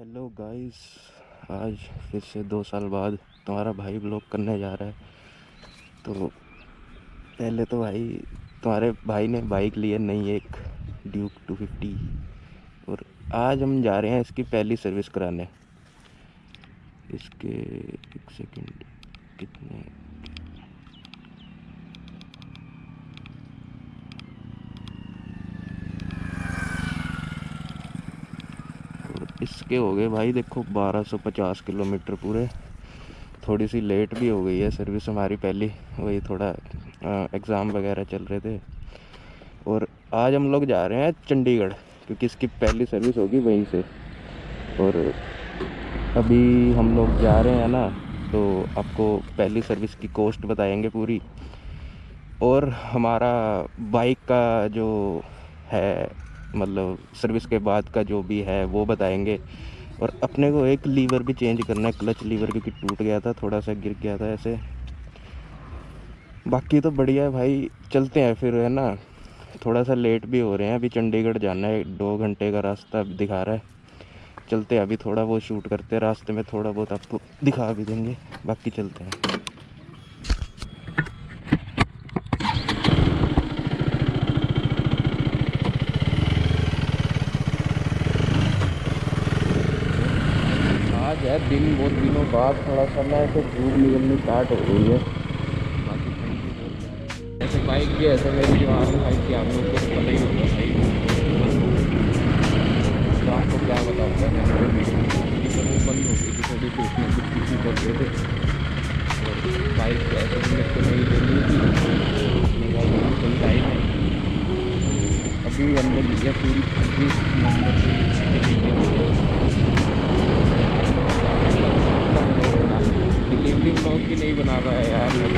Hello guys. आज फिर से 2 साल बाद तुम्हारा भाई ब्लॉग करने जा रहा है। तो पहले तो भाई तुम्हारे भाई ने बाइक ली है नई, एक ड्यूक 250। और आज हम जा रहे हैं इसकी पहली सर्विस कराने। इसके एक सेकंड, कितने और इसके हो गए भाई, देखो 1250 किलोमीटर पूरे। थोड़ी सी लेट भी हो गई है सर्विस हमारी पहली, वही थोड़ा एग्ज़ाम वगैरह चल रहे थे। और आज हम लोग जा रहे हैं चंडीगढ़, क्योंकि इसकी पहली सर्विस होगी वहीं से। और अभी हम लोग जा रहे हैं ना, तो आपको पहली सर्विस की कॉस्ट बताएंगे पूरी। और हमारा बाइक का जो है, मतलब सर्विस के बाद का जो भी है वो बताएंगे। और अपने को एक लीवर भी चेंज करना है, क्लच लीवर, क्योंकि टूट गया था, थोड़ा सा गिर गया था ऐसे। बाकी तो बढ़िया है भाई, चलते हैं फिर, है ना। थोड़ा सा लेट भी हो रहे हैं, अभी चंडीगढ़ जाना है, 2 घंटे का रास्ता दिखा रहा है। चलते हैं अभी, थोड़ा बहुत शूट करते हैं रास्ते में, थोड़ा बहुत आपको दिखा भी देंगे। बाकी चलते हैं। आज है दिन, बहुत दिनों बाद थोड़ा सा ना ऐसे धूप निकलनी स्टार्ट हो गई है। बाकी ठंडी बहुत है। ऐसे बाइक भी ऐसे मेरी जो आर्मी बाइक की, आप लोग को तो पता ही होगा भाई। तो आपको क्या बताऊँगा मैं, वो बंद हो गई थी थोड़ी सी, उसमें कुछ किसी कर रहे थे। और बाइक ऐसे भी मेरे को नहीं लेनी थी, मेरा यही कोई बाइक है। अभी हमने लिया पूरी 26 नवंबर से डिलीवरी ब्लॉग की नहीं बना रहा है यार मैं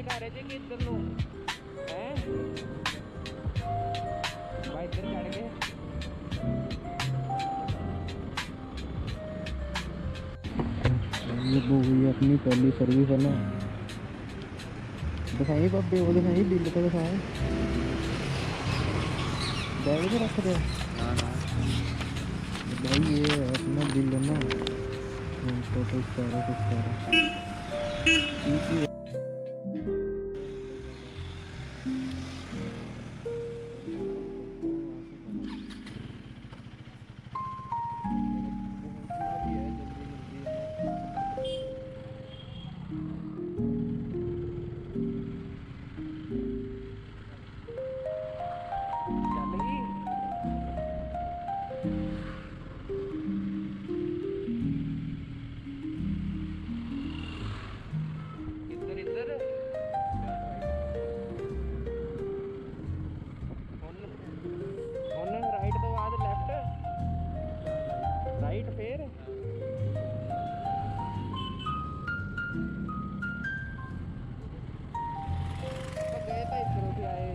दिखा रहे थे कि इधर लो हैं भाई, इधर चढ़ गए। ये वो हुई अपनी पहली सर्विस है ना, दिखाई बाबे वो दिखाई बिल तो दिखाए बैग में रख दे भाई। ये है अपना बिल है ना, टोटल 17 राइट फिर तो गए था इधरों भी आए।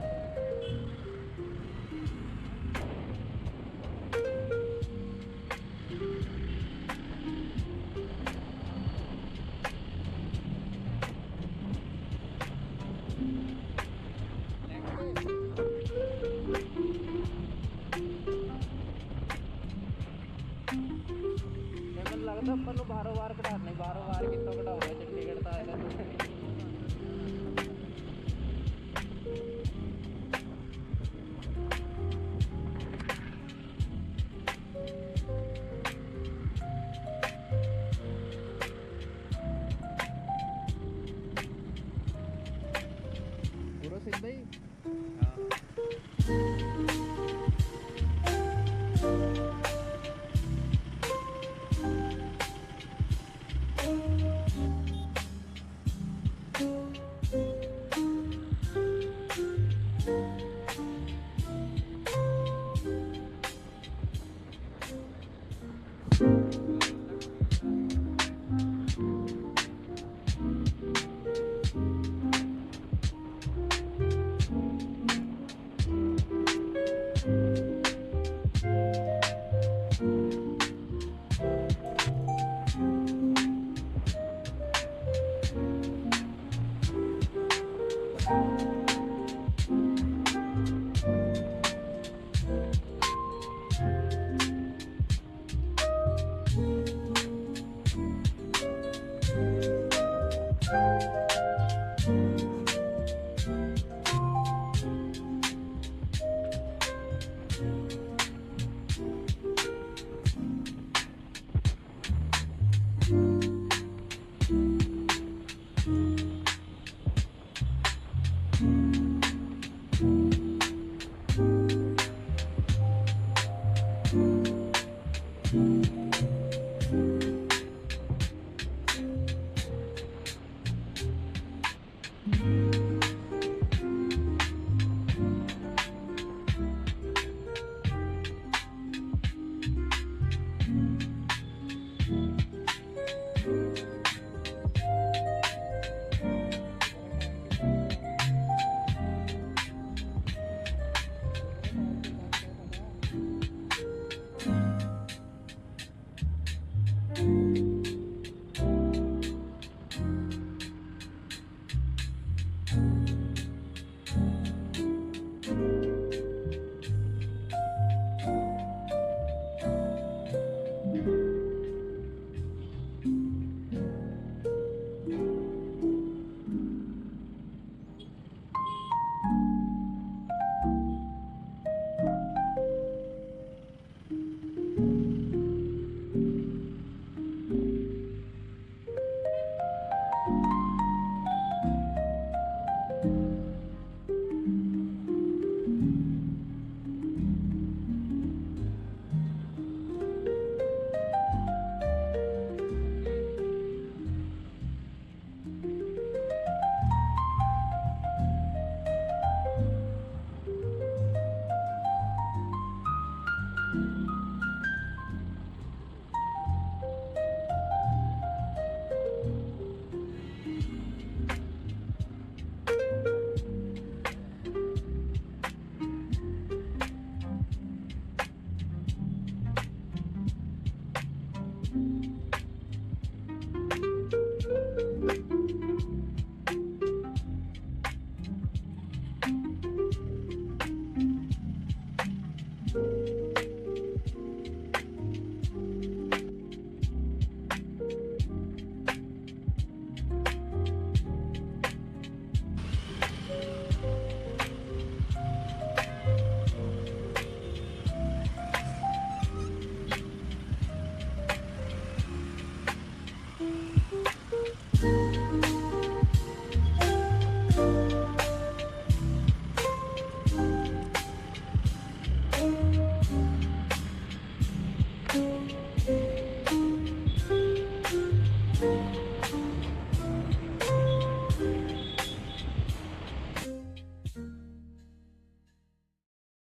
लगता अपन बारों बार कटाने, बारों बार कितना कटाऊंगा चंडीगढ़ का पूरा सीधा ही।